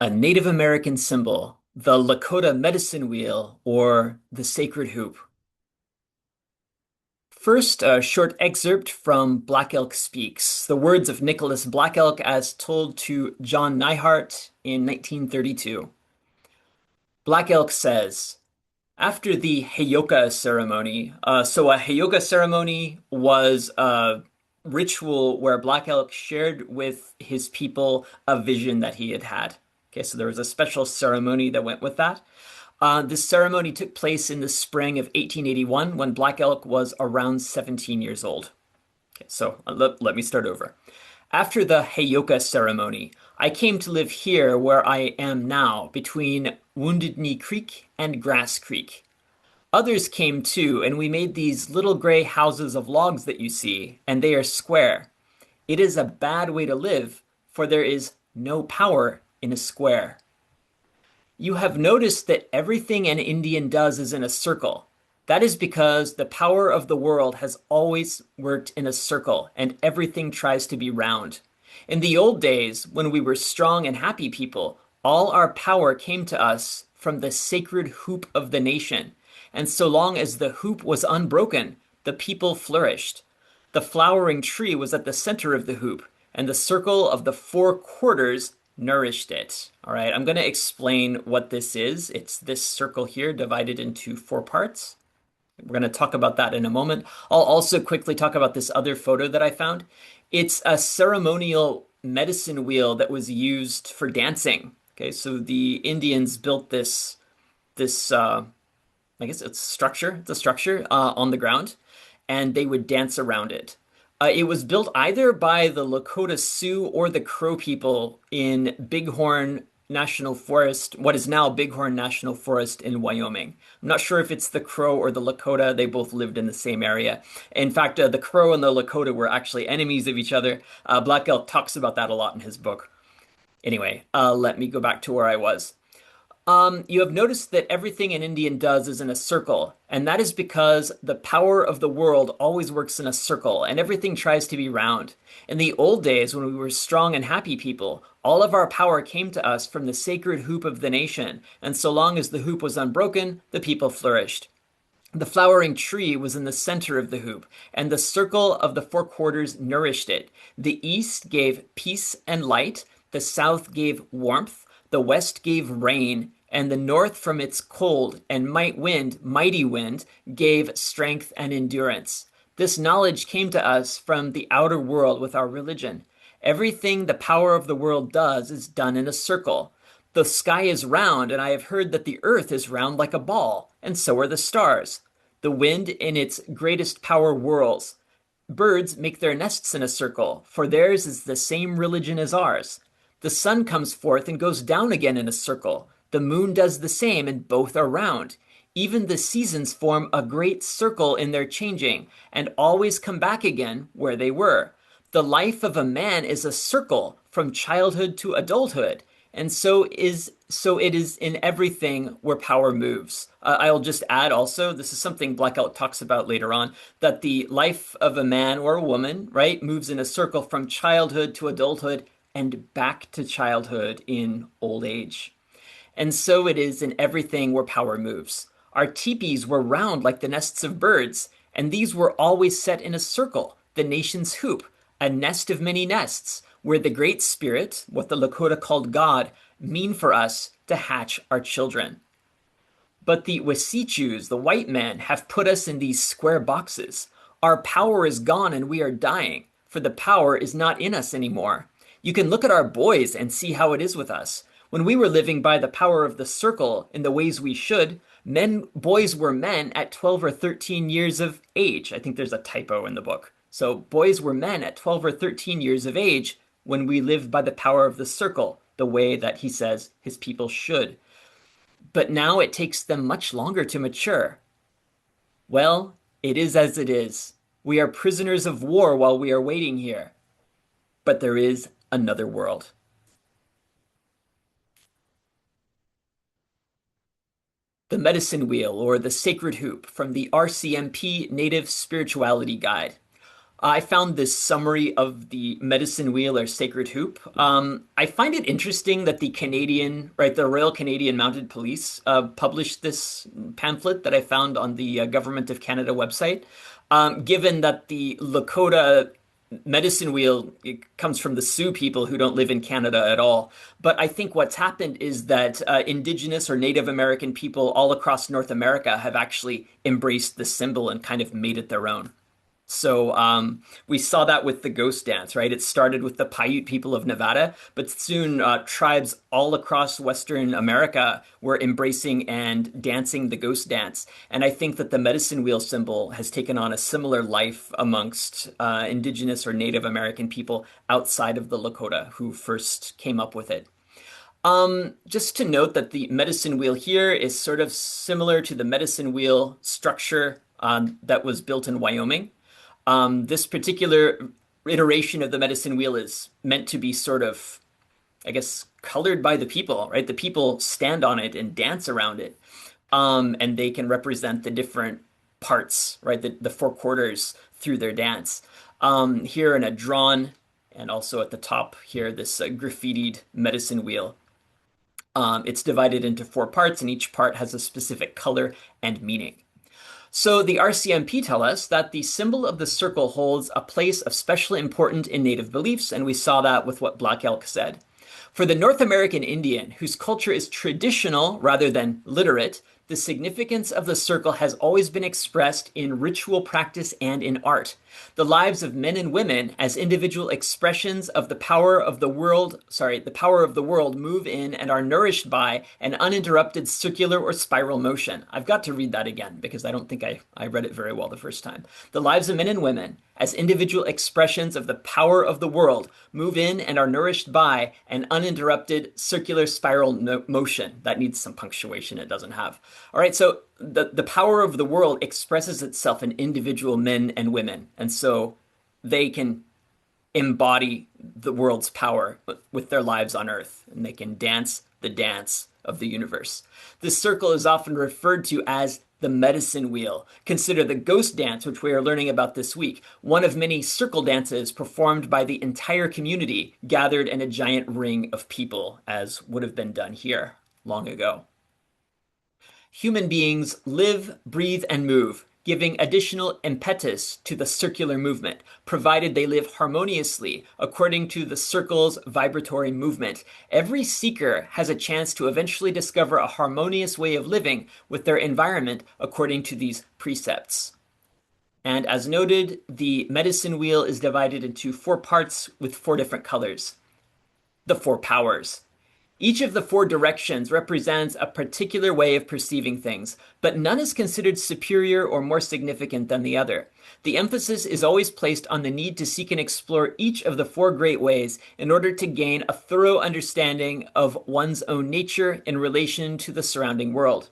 A Native American symbol, the Lakota medicine wheel, or the sacred hoop. First, a short excerpt from Black Elk Speaks, the words of Nicholas Black Elk as told to John Neihart in 1932. Black Elk says, after the Heyoka ceremony, so a Heyoka ceremony was a ritual where Black Elk shared with his people a vision that he had had. Okay, so there was a special ceremony that went with that. This ceremony took place in the spring of 1881 when Black Elk was around 17 years old. Okay, so let me start over. After the Heyoka ceremony, I came to live here where I am now, between Wounded Knee Creek and Grass Creek. Others came too, and we made these little gray houses of logs that you see, and they are square. It is a bad way to live, for there is no power in a square. You have noticed that everything an Indian does is in a circle. That is because the power of the world has always worked in a circle, and everything tries to be round. In the old days, when we were strong and happy people, all our power came to us from the sacred hoop of the nation. And so long as the hoop was unbroken, the people flourished. The flowering tree was at the center of the hoop, and the circle of the four quarters nourished it. All right, I'm going to explain what this is. It's this circle here divided into four parts. We're going to talk about that in a moment. I'll also quickly talk about this other photo that I found. It's a ceremonial medicine wheel that was used for dancing. Okay, so the Indians built this I guess it's structure. It's a structure on the ground, and they would dance around it. It was built either by the Lakota Sioux or the Crow people in Bighorn National Forest, what is now Bighorn National Forest in Wyoming. I'm not sure if it's the Crow or the Lakota. They both lived in the same area. In fact, the Crow and the Lakota were actually enemies of each other. Black Elk talks about that a lot in his book. Anyway, let me go back to where I was. You have noticed that everything an Indian does is in a circle, and that is because the power of the world always works in a circle, and everything tries to be round. In the old days, when we were strong and happy people, all of our power came to us from the sacred hoop of the nation, and so long as the hoop was unbroken, the people flourished. The flowering tree was in the center of the hoop, and the circle of the four quarters nourished it. The east gave peace and light, the south gave warmth, the west gave rain, and the north from its cold and mighty wind, gave strength and endurance. This knowledge came to us from the outer world with our religion. Everything the power of the world does is done in a circle. The sky is round, and I have heard that the earth is round like a ball, and so are the stars. The wind in its greatest power whirls. Birds make their nests in a circle, for theirs is the same religion as ours. The sun comes forth and goes down again in a circle. The moon does the same, and both are round. Even the seasons form a great circle in their changing, and always come back again where they were. The life of a man is a circle from childhood to adulthood, and so it is in everything where power moves. I'll just add also, this is something Black Elk talks about later on, that the life of a man or a woman, right, moves in a circle from childhood to adulthood and back to childhood in old age. And so it is in everything where power moves. Our teepees were round like the nests of birds, and these were always set in a circle, the nation's hoop, a nest of many nests, where the Great Spirit, what the Lakota called God, mean for us to hatch our children. But the Wasichus, the white men, have put us in these square boxes. Our power is gone and we are dying, for the power is not in us anymore. You can look at our boys and see how it is with us. When we were living by the power of the circle in the ways we should, boys were men at 12 or 13 years of age. I think there's a typo in the book. So boys were men at 12 or 13 years of age when we lived by the power of the circle, the way that he says his people should. But now it takes them much longer to mature. Well, it is as it is. We are prisoners of war while we are waiting here. But there is another world. The Medicine Wheel, or the Sacred Hoop, from the RCMP Native Spirituality Guide. I found this summary of the medicine wheel or sacred hoop. I find it interesting that the Canadian, right, the Royal Canadian Mounted Police published this pamphlet that I found on the Government of Canada website. Given that the Lakota medicine wheel it comes from the Sioux people who don't live in Canada at all. But I think what's happened is that Indigenous or Native American people all across North America have actually embraced the symbol and kind of made it their own. So we saw that with the ghost dance, right? It started with the Paiute people of Nevada, but soon tribes all across Western America were embracing and dancing the ghost dance. And I think that the medicine wheel symbol has taken on a similar life amongst Indigenous or Native American people outside of the Lakota who first came up with it. Just to note that the medicine wheel here is sort of similar to the medicine wheel structure that was built in Wyoming. This particular iteration of the medicine wheel is meant to be sort of, I guess, colored by the people, right? The people stand on it and dance around it. And they can represent the different parts, right? The four quarters through their dance. Here in a drawn, and also at the top here, this graffitied medicine wheel. It's divided into four parts, and each part has a specific color and meaning. So the RCMP tell us that the symbol of the circle holds a place of special importance in Native beliefs, and we saw that with what Black Elk said. For the North American Indian, whose culture is traditional rather than literate, the significance of the circle has always been expressed in ritual practice and in art. The lives of men and women as individual expressions of the power of the world, the power of the world move in and are nourished by an uninterrupted circular or spiral motion. I've got to read that again because I don't think I read it very well the first time. The lives of men and women as individual expressions of the power of the world move in and are nourished by an uninterrupted circular spiral motion. That needs some punctuation it doesn't have. All right, so the power of the world expresses itself in individual men and women, and so they can embody the world's power with their lives on Earth, and they can dance the dance of the universe. This circle is often referred to as the medicine wheel. Consider the ghost dance, which we are learning about this week, one of many circle dances performed by the entire community gathered in a giant ring of people, as would have been done here long ago. Human beings live, breathe, and move, giving additional impetus to the circular movement, provided they live harmoniously according to the circle's vibratory movement. Every seeker has a chance to eventually discover a harmonious way of living with their environment according to these precepts. And as noted, the medicine wheel is divided into four parts with four different colors. The four powers. Each of the four directions represents a particular way of perceiving things, but none is considered superior or more significant than the other. The emphasis is always placed on the need to seek and explore each of the four great ways in order to gain a thorough understanding of one's own nature in relation to the surrounding world.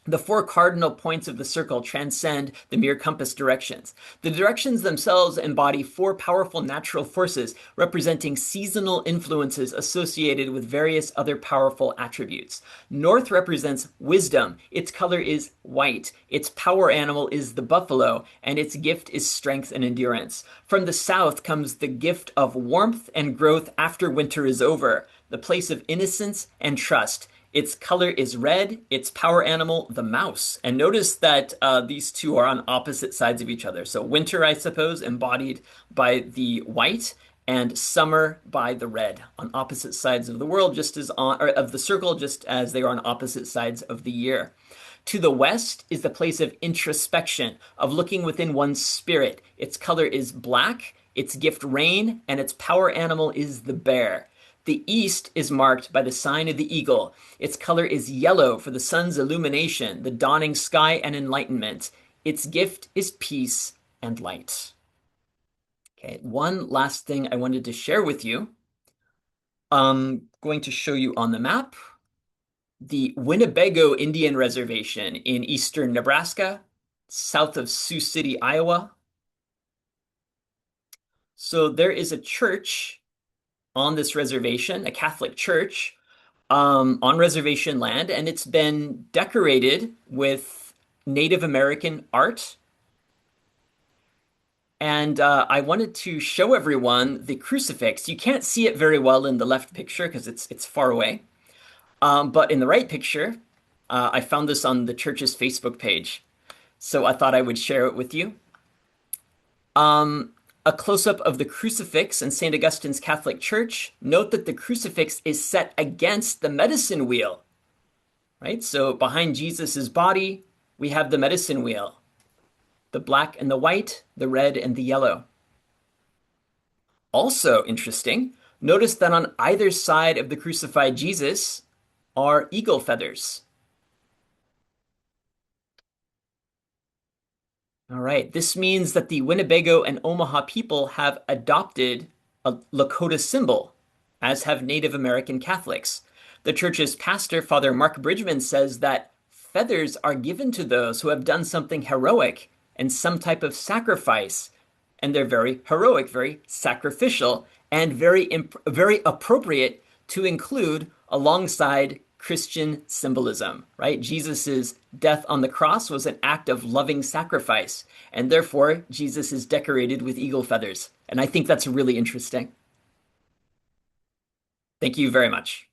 The four cardinal points of the circle transcend the mere compass directions. The directions themselves embody four powerful natural forces representing seasonal influences associated with various other powerful attributes. North represents wisdom. Its color is white. Its power animal is the buffalo, and its gift is strength and endurance. From the south comes the gift of warmth and growth after winter is over, the place of innocence and trust. Its color is red, its power animal, the mouse. And notice that these two are on opposite sides of each other. So winter, I suppose, embodied by the white, and summer by the red, on opposite sides of the world, just as of the circle, just as they are on opposite sides of the year. To the west is the place of introspection, of looking within one's spirit. Its color is black, its gift rain, and its power animal is the bear. The east is marked by the sign of the eagle. Its color is yellow for the sun's illumination, the dawning sky, and enlightenment. Its gift is peace and light. Okay, one last thing I wanted to share with you. I'm going to show you on the map the Winnebago Indian Reservation in eastern Nebraska, south of Sioux City, Iowa. So there is a church on this reservation, a Catholic church, on reservation land, and it's been decorated with Native American art. And I wanted to show everyone the crucifix. You can't see it very well in the left picture because it's far away. But in the right picture, I found this on the church's Facebook page. So I thought I would share it with you. Um, a close-up of the crucifix in St. Augustine's Catholic Church. Note that the crucifix is set against the medicine wheel, right? So behind Jesus's body, we have the medicine wheel, the black and the white, the red and the yellow. Also interesting, notice that on either side of the crucified Jesus are eagle feathers. All right, this means that the Winnebago and Omaha people have adopted a Lakota symbol, as have Native American Catholics. The church's pastor, Father Mark Bridgman, says that feathers are given to those who have done something heroic and some type of sacrifice. And they're very heroic, very sacrificial, and very appropriate to include alongside Christian symbolism, right? Jesus's death on the cross was an act of loving sacrifice, and therefore Jesus is decorated with eagle feathers. And I think that's really interesting. Thank you very much.